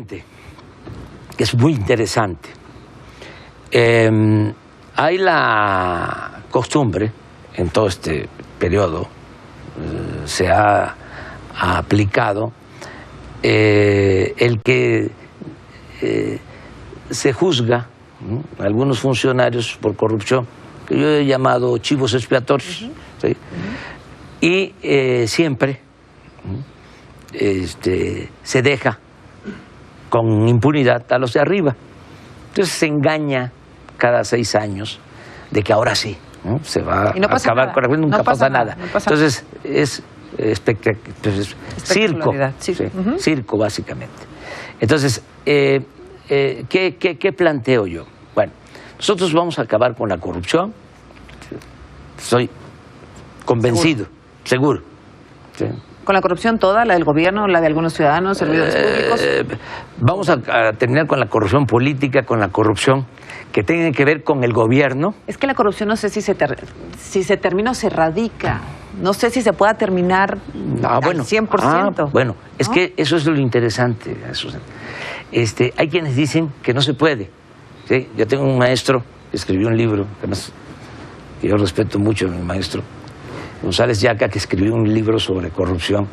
Que es muy interesante. Hay la costumbre, en todo este periodo, se ha aplicado el que se juzga a algunos funcionarios por corrupción, que yo he llamado chivos expiatorios, ¿sí? Y siempre se deja con impunidad a los de arriba. Entonces se engaña cada 6 años de que ahora sí, ¿no? Se va a acabar con la corrupción, nunca pasa nada. Entonces es circo, sí. Circo básicamente. Entonces, ¿qué planteo yo? Bueno, nosotros vamos a acabar con la corrupción, estoy convencido, seguro. ¿Sí? ¿Con la corrupción toda, la del gobierno, la de algunos ciudadanos, servidores públicos? Vamos a terminar con la corrupción política, con la corrupción que tiene que ver con el gobierno. Es que la corrupción no sé si se termina o se erradica. No sé si se pueda terminar al 100%. Bueno, es que eso es lo interesante, Susana. Hay quienes dicen que no se puede. ¿Sí? Yo tengo un maestro que escribió un libro, además, que yo respeto mucho a mi maestro, González Yaca, que escribió un libro sobre corrupción,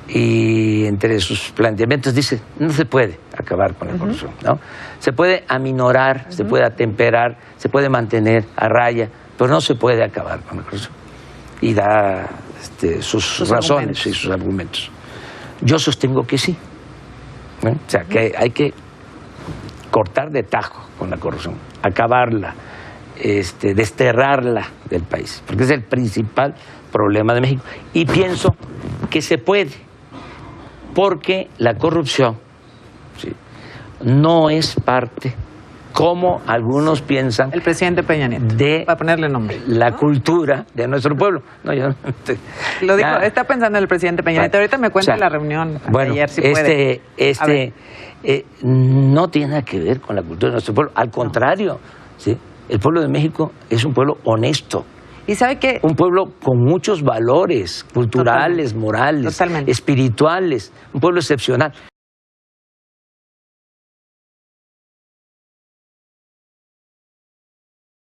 y entre sus planteamientos dice, no se puede acabar con la corrupción, ¿no? Se puede aminorar, se puede atemperar, se puede mantener a raya, pero no se puede acabar con la corrupción. Y da sus razones y sus argumentos. Yo sostengo que sí, ¿no? O sea, que hay que cortar de tajo con la corrupción, acabarla, desterrarla del país, porque es el principal problema de México. Y pienso que se puede, porque la corrupción, ¿sí?, no es parte, como algunos piensan, el presidente Peña Nieto, de para ponerle nombre, la cultura de nuestro pueblo. No, yo lo digo, está pensando en el presidente Peña Nieto. Ahorita me cuenta la reunión de ayer, si puede. No tiene nada que ver con la cultura de nuestro pueblo, al contrario, ¿sí? El pueblo de México es un pueblo honesto. ¿Y sabe qué? Un pueblo con muchos valores culturales, morales, espirituales, un pueblo excepcional.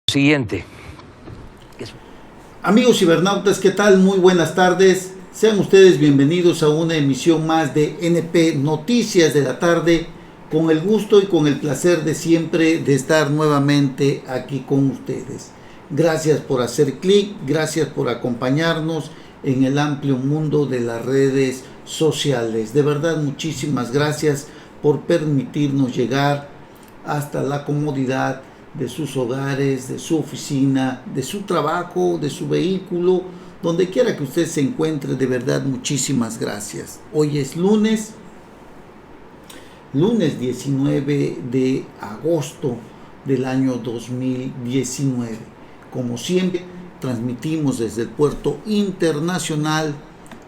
Siguiente. Amigos cibernautas, ¿qué tal? Muy buenas tardes. Sean ustedes bienvenidos a una emisión más de NP Noticias de la Tarde, con el gusto y con el placer de siempre de estar nuevamente aquí con ustedes. Gracias por hacer clic, gracias por acompañarnos en el amplio mundo de las redes sociales. De verdad, muchísimas gracias por permitirnos llegar hasta la comodidad de sus hogares, de su oficina, de su trabajo, de su vehículo, donde quiera que usted se encuentre. De verdad, muchísimas gracias. Hoy es lunes 19 de agosto del año 2019. Como siempre, transmitimos desde el puerto internacional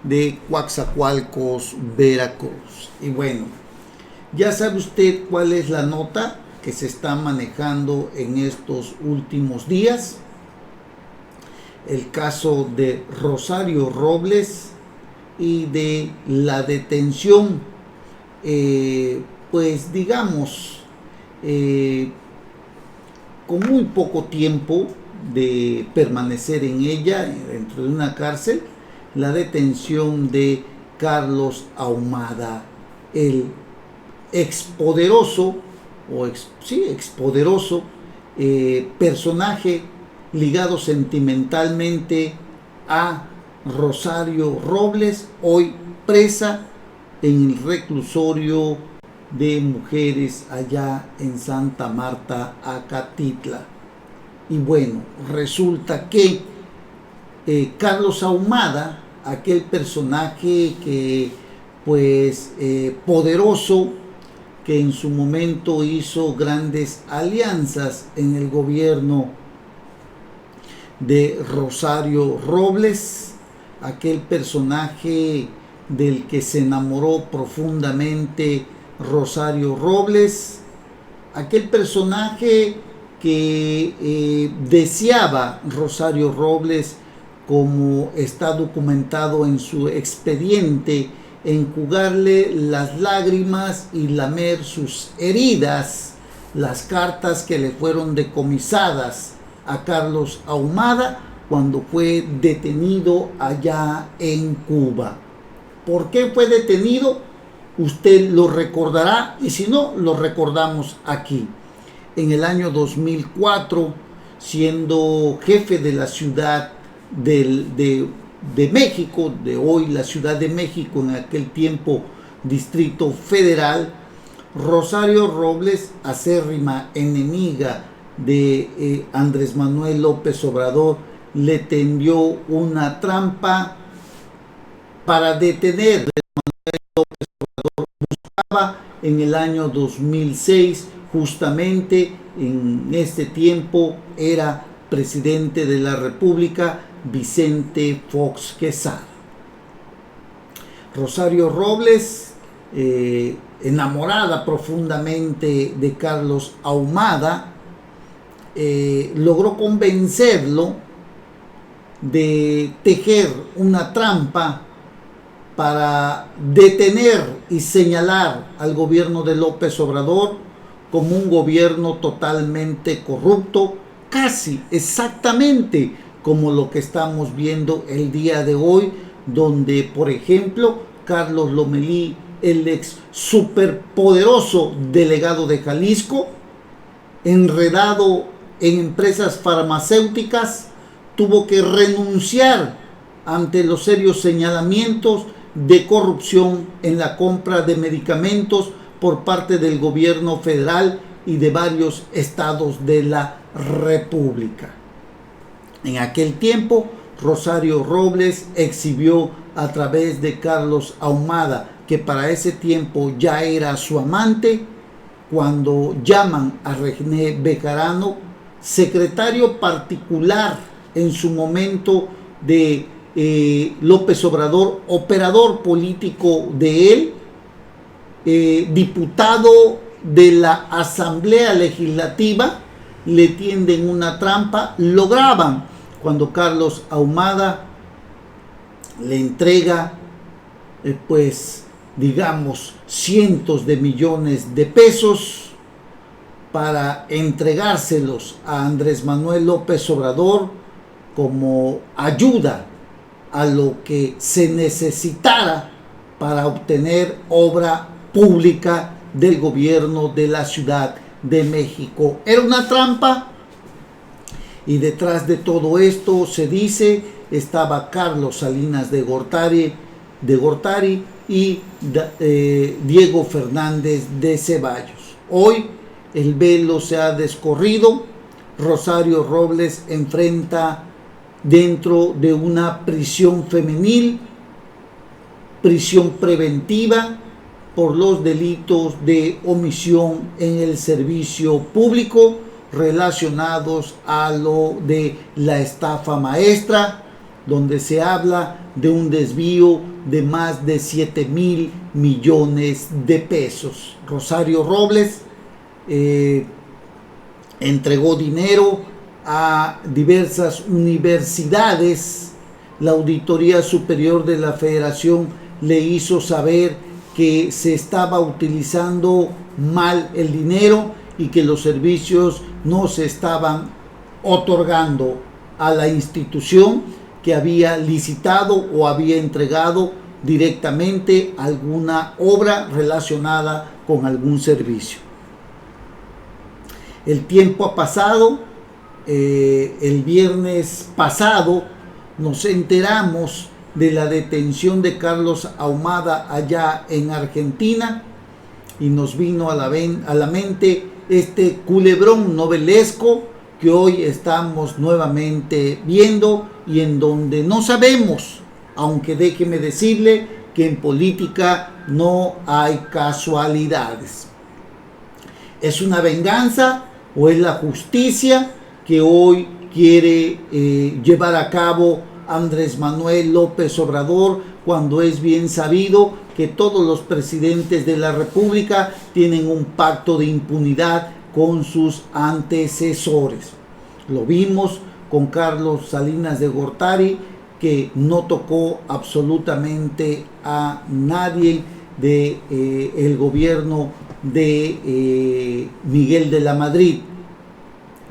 de Coatzacoalcos, Veracruz. Y bueno, ya sabe usted cuál es la nota que se está manejando en estos últimos días. El caso de Rosario Robles y de la detención, pues digamos, con muy poco tiempo de permanecer en ella, dentro de una cárcel, la detención de Carlos Ahumada, el expoderoso personaje ligado sentimentalmente a Rosario Robles, hoy presa en el reclusorio de mujeres allá en Santa Marta, Acatitla. Y bueno, resulta que Carlos Ahumada, aquel personaje que pues poderoso, que en su momento hizo grandes alianzas en el gobierno de Rosario Robles, aquel personaje del que se enamoró profundamente Rosario Robles, aquel personaje que deseaba Rosario Robles, como está documentado en su expediente enjugarle las lágrimas y lamer sus heridas las cartas que le fueron decomisadas a Carlos Ahumada cuando fue detenido allá en Cuba. ¿Por qué fue detenido? Usted lo recordará, y si no, lo recordamos aquí. En el año 2004, siendo jefe de la ciudad de México, de hoy la Ciudad de México, en aquel tiempo Distrito Federal, Rosario Robles, acérrima enemiga de Andrés Manuel López Obrador, le tendió una trampa para detener a Manuel López Obrador. Buscaba en el año 2006, justamente en este tiempo era presidente de la República Vicente Fox Quesada. Rosario Robles, enamorada profundamente de Carlos Ahumada, logró convencerlo de tejer una trampa para detener y señalar al gobierno de López Obrador como un gobierno totalmente corrupto, casi exactamente como lo que estamos viendo el día de hoy, donde, por ejemplo, Carlos Lomelí, el ex superpoderoso delegado de Jalisco, enredado en empresas farmacéuticas, tuvo que renunciar ante los serios señalamientos de corrupción en la compra de medicamentos por parte del gobierno federal y de varios estados de la República. En aquel tiempo, Rosario Robles exhibió a través de Carlos Ahumada, que para ese tiempo ya era su amante, cuando llaman a René Bejarano, secretario particular en su momento de López Obrador, operador político de él, diputado de la Asamblea Legislativa, le tienden una trampa, lo graban cuando Carlos Ahumada le entrega, digamos, cientos de millones de pesos para entregárselos a Andrés Manuel López Obrador como ayuda a lo que se necesitara para obtener obra pública del gobierno de la Ciudad de México. Era una trampa, y detrás de todo esto, se dice, estaba Carlos Salinas de Gortari y Diego Fernández de Ceballos. Hoy el velo se ha descorrido. Rosario Robles enfrenta dentro de una prisión femenil, prisión preventiva por los delitos de omisión en el servicio público relacionados a lo de la estafa maestra, donde se habla de un desvío de más de 7,000 millones de pesos. Rosario Robles entregó dinero a diversas universidades. La Auditoría Superior de la Federación le hizo saber que se estaba utilizando mal el dinero y que los servicios no se estaban otorgando a la institución que había licitado o había entregado directamente alguna obra relacionada con algún servicio. El tiempo ha pasado. El viernes pasado nos enteramos de la detención de Carlos Ahumada allá en Argentina, y nos vino a la mente este culebrón novelesco que hoy estamos nuevamente viendo, y en donde no sabemos, aunque déjeme decirle que en política no hay casualidades. ¿Es una venganza o es la justicia que hoy quiere llevar a cabo Andrés Manuel López Obrador, cuando es bien sabido que todos los presidentes de la República tienen un pacto de impunidad con sus antecesores? Lo vimos con Carlos Salinas de Gortari, que no tocó absolutamente a nadie de el gobierno de Miguel de la Madrid.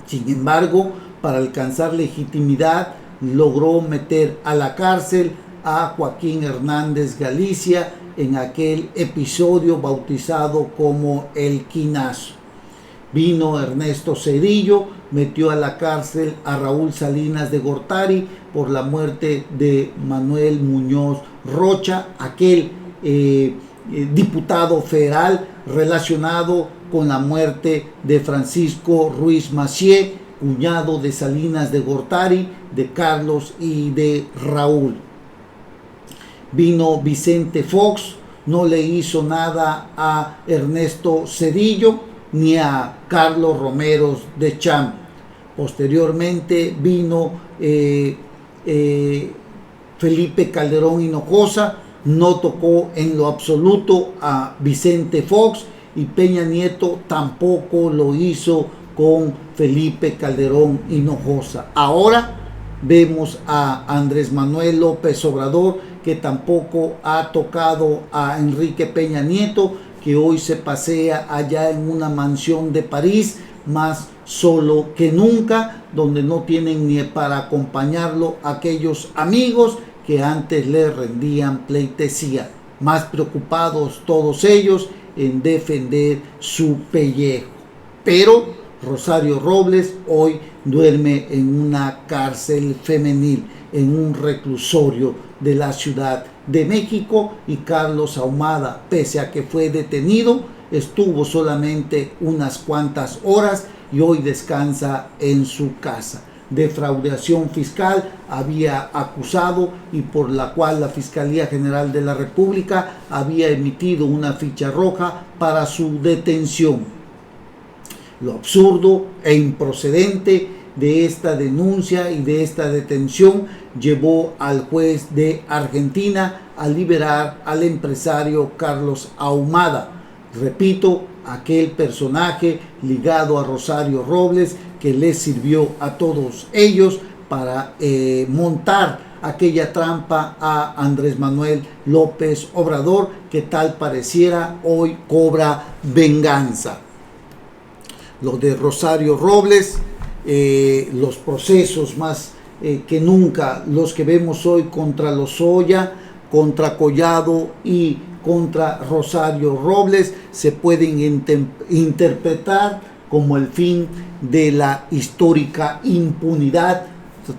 Sin embargo, para alcanzar legitimidad, logró meter a la cárcel a Joaquín Hernández Galicia en aquel episodio bautizado como el Quinazo. Vino Ernesto Zedillo, metió a la cárcel a Raúl Salinas de Gortari por la muerte de Manuel Muñoz Rocha, aquel diputado federal relacionado con la muerte de Francisco Ruiz Massieu, cuñado de Salinas de Gortari, de Carlos y de Raúl. Vino Vicente Fox, no le hizo nada a Ernesto Zedillo ni a Carlos Romero de Champ. Posteriormente vino Felipe Calderón Hinojosa, no tocó en lo absoluto a Vicente Fox, y Peña Nieto tampoco lo hizo con Felipe Calderón Hinojosa. Ahora vemos a Andrés Manuel López Obrador, que tampoco ha tocado a Enrique Peña Nieto, que hoy se pasea allá en una mansión de París, más solo que nunca, donde no tienen ni para acompañarlo aquellos amigos que antes le rendían pleitesía, más preocupados todos ellos en defender su pellejo. Pero Rosario Robles hoy duerme en una cárcel femenil, en un reclusorio de la Ciudad de México, y Carlos Ahumada, pese a que fue detenido, estuvo solamente unas cuantas horas y hoy descansa en su casa. Defraudación fiscal había acusado y por la cual la Fiscalía General de la República había emitido una ficha roja para su detención. Lo absurdo e improcedente de esta denuncia y de esta detención llevó al juez de Argentina a liberar al empresario Carlos Ahumada. Repito, aquel personaje ligado a Rosario Robles que les sirvió a todos ellos para montar aquella trampa a Andrés Manuel López Obrador, que tal pareciera hoy cobra venganza. Lo de Rosario Robles, los procesos más que nunca, los que vemos hoy contra Lozoya, contra Collado y contra Rosario Robles, se pueden interpretar como el fin de la histórica impunidad,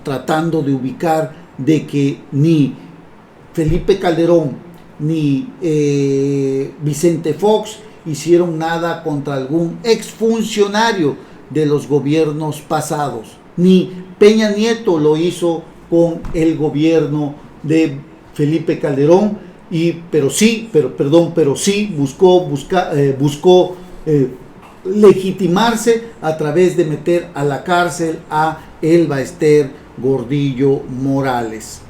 tratando de ubicar de que ni Felipe Calderón ni Vicente Fox hicieron nada contra algún exfuncionario de los gobiernos pasados, ni Peña Nieto lo hizo con el gobierno de Felipe Calderón, pero sí buscó legitimarse a través de meter a la cárcel a Elba Ester Gordillo Morales.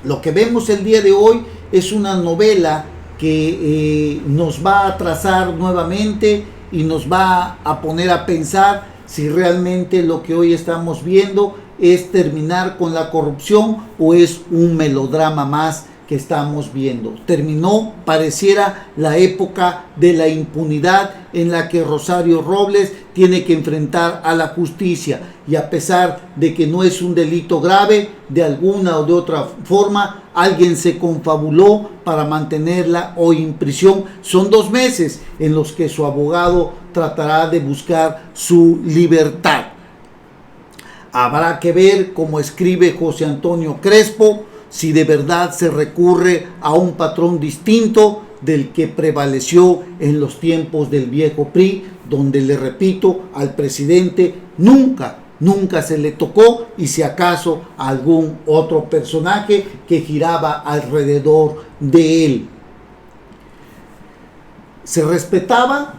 Lo que vemos el día de hoy es una novela que nos va a trazar nuevamente y nos va a poner a pensar si realmente lo que hoy estamos viendo es terminar con la corrupción o es un melodrama más que estamos viendo. Terminó, pareciera, la época de la impunidad en la que Rosario Robles tiene que enfrentar a la justicia, y a pesar de que no es un delito grave, de alguna o de otra forma alguien se confabuló para mantenerla hoy en prisión. Son 2 meses en los que su abogado tratará de buscar su libertad. Habrá que ver, como escribe José Antonio Crespo, si de verdad se recurre a un patrón distinto del que prevaleció en los tiempos del viejo PRI, donde, le repito, al presidente nunca se le tocó, y si acaso a algún otro personaje que giraba alrededor de él. Se respetaba,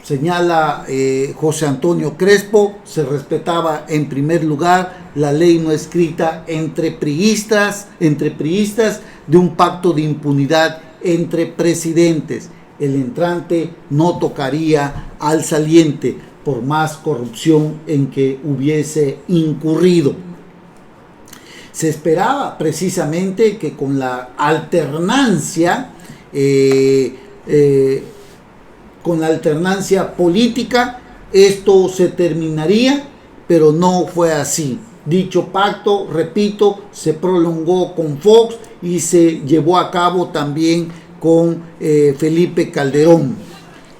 señala José Antonio Crespo, se respetaba en primer lugar la ley no escrita entre priistas de un pacto de impunidad entre presidentes. El entrante no tocaría al saliente, por más corrupción en que hubiese incurrido. Se esperaba precisamente que con la alternancia, política, esto se terminaría, pero no fue así. Dicho pacto, repito, se prolongó con Fox y se llevó a cabo también con Felipe Calderón.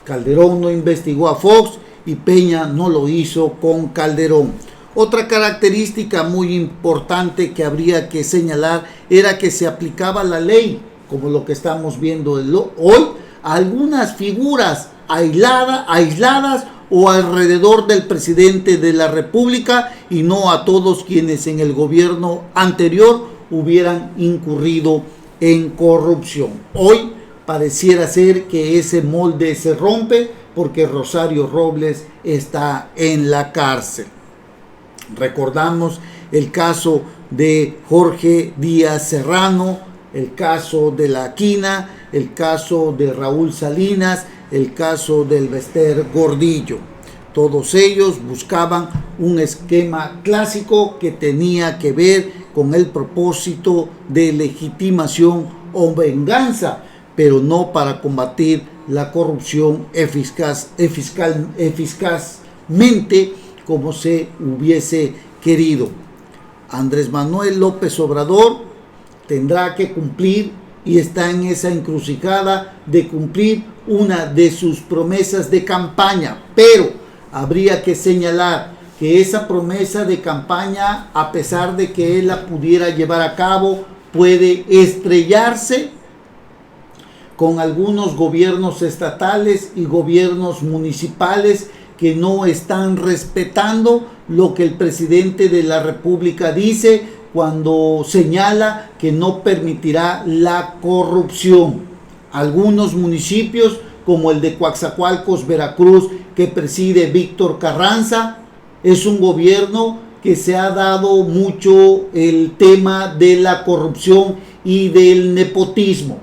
Calderón no investigó a Fox y Peña no lo hizo con Calderón. Otra característica muy importante que habría que señalar era que se aplicaba la ley, como lo que estamos viendo hoy, a algunas figuras aisladas o alrededor del presidente de la República, y no a todos quienes en el gobierno anterior hubieran incurrido en corrupción. Hoy pareciera ser que ese molde se rompe porque Rosario Robles está en la cárcel. Recordamos el caso de Jorge Díaz Serrano, el caso de La Quina, el caso de Raúl Salinas, el caso del Bester Gordillo. Todos ellos buscaban un esquema clásico que tenía que ver con el propósito de legitimación o venganza, pero no para combatir la corrupción eficazmente como se hubiese querido. Andrés Manuel López Obrador tendrá que cumplir, y está en esa encrucijada de cumplir una de sus promesas de campaña, pero habría que señalar que esa promesa de campaña, a pesar de que él la pudiera llevar a cabo, puede estrellarse con algunos gobiernos estatales y gobiernos municipales que no están respetando lo que el presidente de la República dice cuando señala que no permitirá la corrupción. Algunos municipios, como el de Coatzacoalcos, Veracruz, que preside Víctor Carranza, es un gobierno que se ha dado mucho el tema de la corrupción y del nepotismo.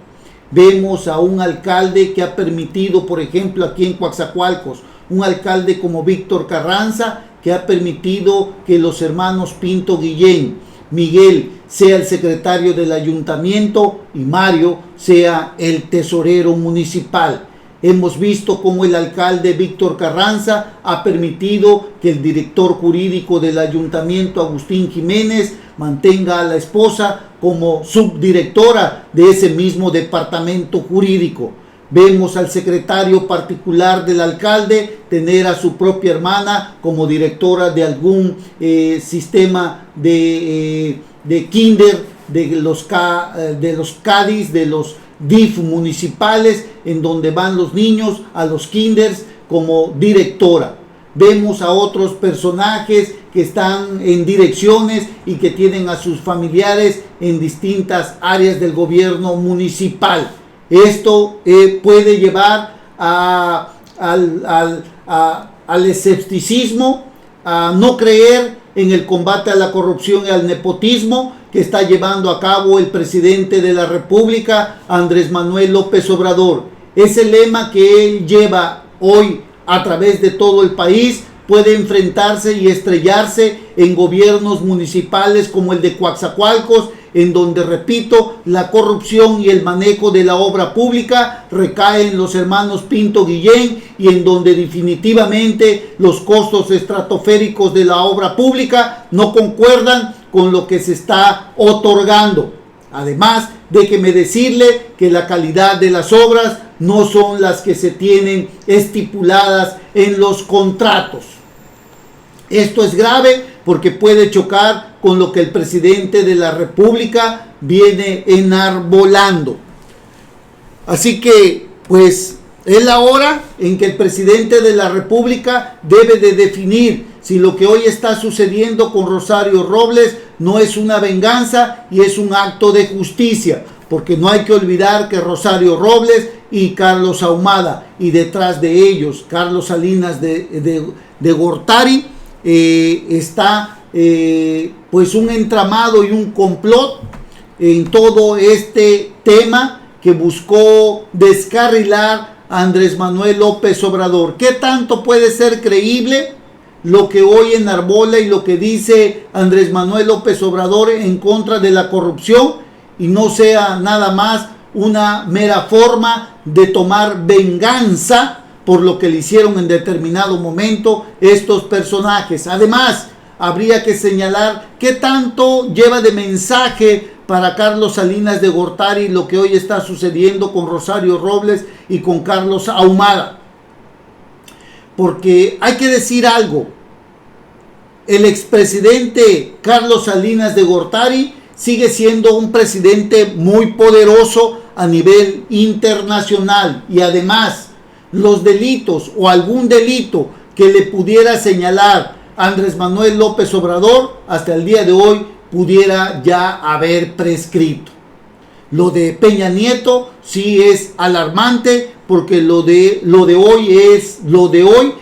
Vemos a un alcalde que ha permitido, por ejemplo, aquí en Coatzacoalcos, un alcalde como Víctor Carranza, que ha permitido que los hermanos Pinto Guillén, Miguel sea el secretario del ayuntamiento y Mario sea el tesorero municipal. Hemos visto cómo el alcalde Víctor Carranza ha permitido que el director jurídico del ayuntamiento, Agustín Jiménez, mantenga a la esposa como subdirectora de ese mismo departamento jurídico. Vemos al secretario particular del alcalde tener a su propia hermana como directora de algún sistema de kinder, de los CADIs, de los DIF municipales, en donde van los niños a los kinders como directora. Vemos a otros personajes que están en direcciones y que tienen a sus familiares en distintas áreas del gobierno municipal. Esto puede llevar al escepticismo, a no creer en el combate a la corrupción y al nepotismo que está llevando a cabo el presidente de la República, Andrés Manuel López Obrador. Ese lema que él lleva hoy a través de todo el país puede enfrentarse y estrellarse en gobiernos municipales como el de Coatzacoalcos, en donde, repito, la corrupción y el manejo de la obra pública recae en los hermanos Pinto Guillén, y en donde definitivamente los costos estratosféricos de la obra pública no concuerdan con lo que se está otorgando. Además, déjeme decirle que la calidad de las obras no son las que se tienen estipuladas en los contratos. Esto es grave porque puede chocar con lo que el presidente de la República viene enarbolando. Así que, pues, es la hora en que el presidente de la República debe de definir si lo que hoy está sucediendo con Rosario Robles no es una venganza y es un acto de justicia, porque no hay que olvidar que Rosario Robles y Carlos Ahumada, y detrás de ellos Carlos Salinas de Gortari, está pues un entramado y un complot en todo este tema que buscó descarrilar a Andrés Manuel López Obrador. ¿Qué tanto puede ser creíble? lo que hoy enarbola y lo que dice Andrés Manuel López Obrador en contra de la corrupción y no sea nada más una mera forma de tomar venganza por lo que le hicieron en determinado momento estos personajes. Además, habría que señalar qué tanto lleva de mensaje para Carlos Salinas de Gortari lo que hoy está sucediendo con Rosario Robles y con Carlos Ahumada. Porque hay que decir algo, el expresidente Carlos Salinas de Gortari sigue siendo un presidente muy poderoso a nivel internacional y además los delitos o algún delito que le pudiera señalar Andrés Manuel López Obrador hasta el día de hoy pudiera ya haber prescrito. Lo de Peña Nieto sí es alarmante porque lo de hoy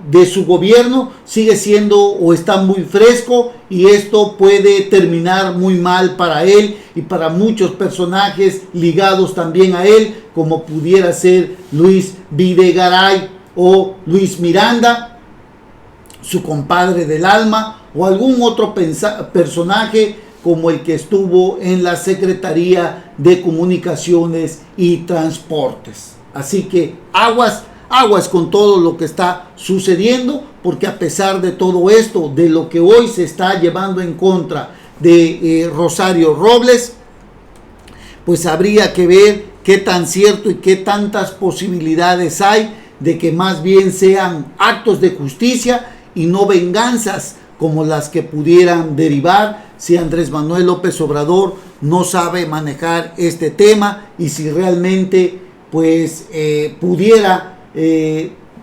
de su gobierno sigue siendo o está muy fresco y esto puede terminar muy mal para él y para muchos personajes ligados también a él, como pudiera ser Luis Videgaray o Luis Miranda, su compadre del alma, o algún otro personaje como el que estuvo en la Secretaría de Comunicaciones y Transportes. Así que aguas con todo lo que está sucediendo, porque a pesar de todo esto, de lo que hoy se está llevando en contra de Rosario Robles, pues habría que ver qué tan cierto y qué tantas posibilidades hay de que más bien sean actos de justicia y no venganzas como las que pudieran derivar si Andrés Manuel López Obrador no sabe manejar este tema y si realmente pues pudiera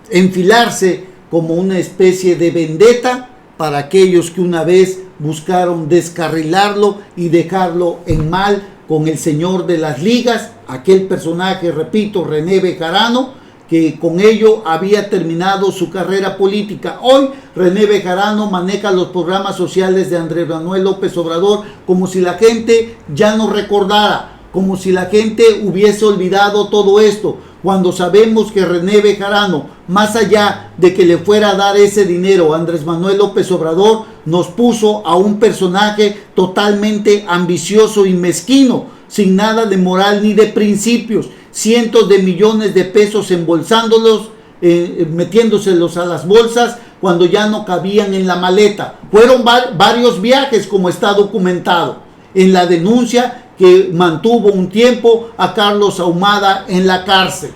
enfilarse como una especie de vendetta para aquellos que una vez buscaron descarrilarlo y dejarlo en mal con el señor de las ligas, aquel personaje, repito, René Bejarano, que con ello había terminado su carrera política. Hoy René Bejarano maneja los programas sociales de Andrés Manuel López Obrador como si la gente ya no recordara, como si la gente hubiese olvidado todo esto, cuando sabemos que René Bejarano, más allá de que le fuera a dar ese dinero a Andrés Manuel López Obrador, nos puso a un personaje totalmente ambicioso y mezquino, sin nada de moral ni de principios, cientos de millones de pesos embolsándolos, metiéndoselos a las bolsas cuando ya no cabían en la maleta. Fueron varios viajes, como está documentado en la denuncia que mantuvo un tiempo a Carlos Ahumada en la cárcel.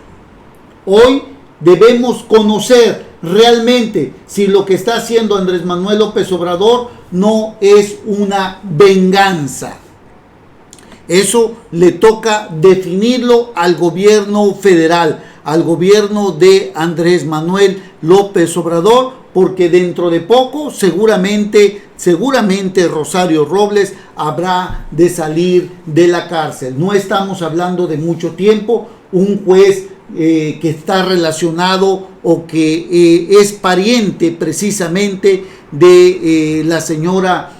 Hoy debemos conocer realmente si lo que está haciendo Andrés Manuel López Obrador no es una venganza. Eso le toca definirlo al gobierno federal, al gobierno de Andrés Manuel López Obrador, porque dentro de poco seguramente Rosario Robles habrá de salir de la cárcel. No estamos hablando de mucho tiempo. Un juez que está relacionado o que es pariente precisamente de la señora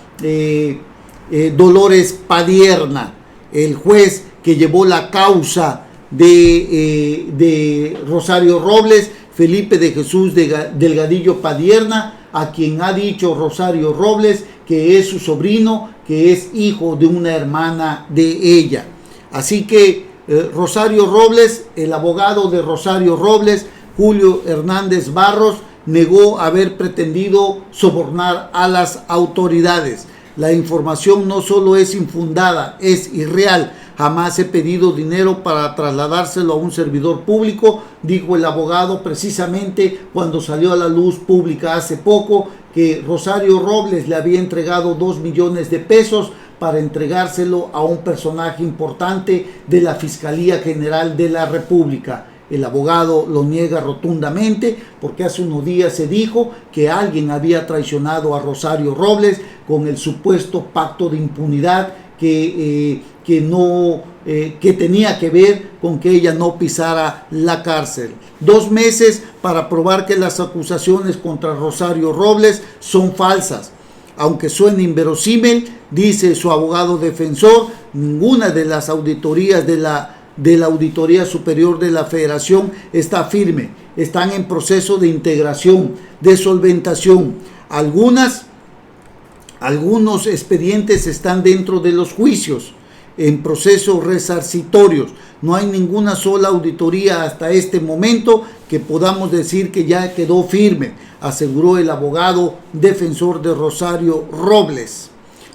Dolores Padierna, el juez que llevó la causa de Rosario Robles, Felipe de Jesús Delgadillo Padierna, a quien ha dicho Rosario Robles que es su sobrino, que es hijo de una hermana de ella. Así que Rosario Robles, el abogado de Rosario Robles, Julio Hernández Barros, negó haber pretendido sobornar a las autoridades. La información no solo es infundada, es irreal. Jamás he pedido dinero para trasladárselo a un servidor público, dijo el abogado precisamente cuando salió a la luz pública hace poco que Rosario Robles le había entregado 2 millones de pesos para entregárselo a un personaje importante de la Fiscalía General de la República. El abogado lo niega rotundamente porque hace unos días se dijo que alguien había traicionado a Rosario Robles con el supuesto pacto de impunidad que tenía que ver con que ella no pisara la cárcel. 2 meses para probar que las acusaciones contra Rosario Robles son falsas. Aunque suene inverosímil, dice su abogado defensor, ninguna de las auditorías de la de la Auditoría Superior de la Federación está firme. Están en proceso de integración, de solventación. Algunos expedientes están dentro de los juicios, en procesos resarcitorios. No hay ninguna sola auditoría hasta este momento que podamos decir que ya quedó firme, aseguró el abogado defensor de Rosario Robles.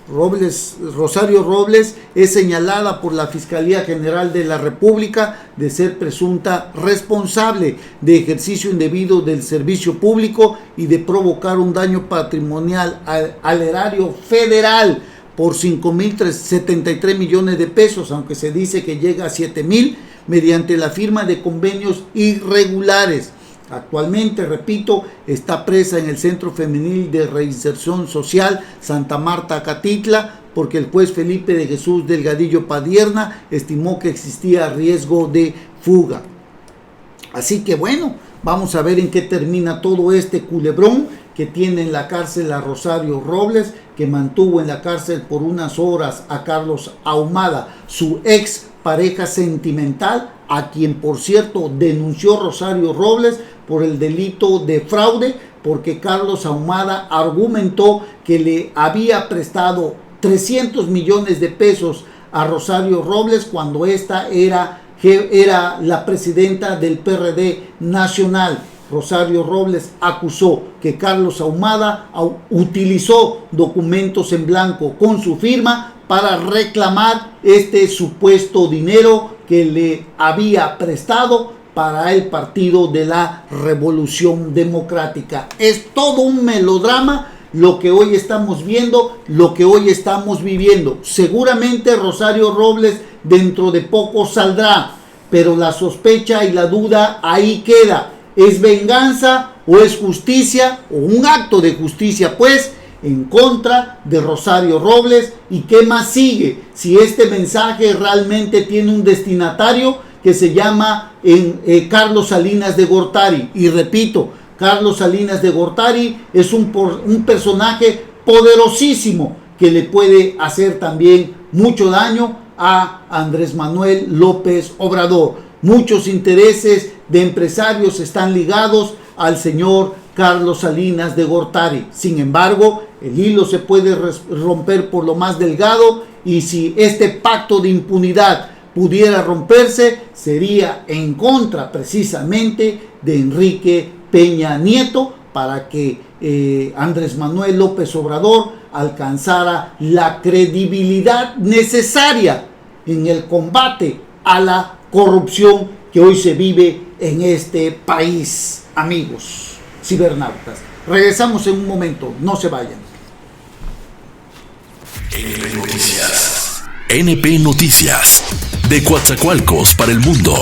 Rosario Robles es señalada por la Fiscalía General de la República de ser presunta responsable de ejercicio indebido del servicio público y de provocar un daño patrimonial al erario federal por 5.073 millones de pesos, aunque se dice que llega a 7.000 mediante la firma de convenios irregulares. Actualmente, repito, está presa en el Centro Femenil de Reinserción Social Santa Marta, Acatitla, porque el juez Felipe de Jesús Delgadillo Padierna estimó que existía riesgo de fuga. Así que bueno, vamos a ver en qué termina todo este culebrón que tiene en la cárcel a Rosario Robles, que mantuvo en la cárcel por unas horas a Carlos Ahumada, su ex pareja sentimental, a quien por cierto denunció Rosario Robles por el delito de fraude, porque Carlos Ahumada argumentó que le había prestado 300 millones de pesos a Rosario Robles cuando esta era la presidenta del PRD nacional. Rosario Robles acusó que Carlos Ahumada utilizó documentos en blanco con su firma para reclamar este supuesto dinero que le había prestado para el Partido de la Revolución Democrática. Es todo un melodrama lo que hoy estamos viendo, lo que hoy estamos viviendo. Seguramente Rosario Robles dentro de poco saldrá, pero la sospecha y la duda ahí queda. ¿Es venganza o es justicia o un acto de justicia, pues, en contra de Rosario Robles? ¿Y qué más sigue? Si este mensaje realmente tiene un destinatario que se llama Carlos Salinas de Gortari. Y repito, Carlos Salinas de Gortari es un personaje poderosísimo que le puede hacer también mucho daño a Andrés Manuel López Obrador. Muchos intereses de empresarios están ligados al señor Carlos Salinas de Gortari. Sin embargo, el hilo se puede romper por lo más delgado, y si este pacto de impunidad pudiera romperse, sería en contra precisamente de Enrique Peña Nieto, para que Andrés Manuel López Obrador alcanzara la credibilidad necesaria en el combate a la corrupción que hoy se vive en este país, amigos cibernautas. Regresamos en un momento, no se vayan. NP Noticias. NP Noticias. De Coatzacoalcos para el mundo.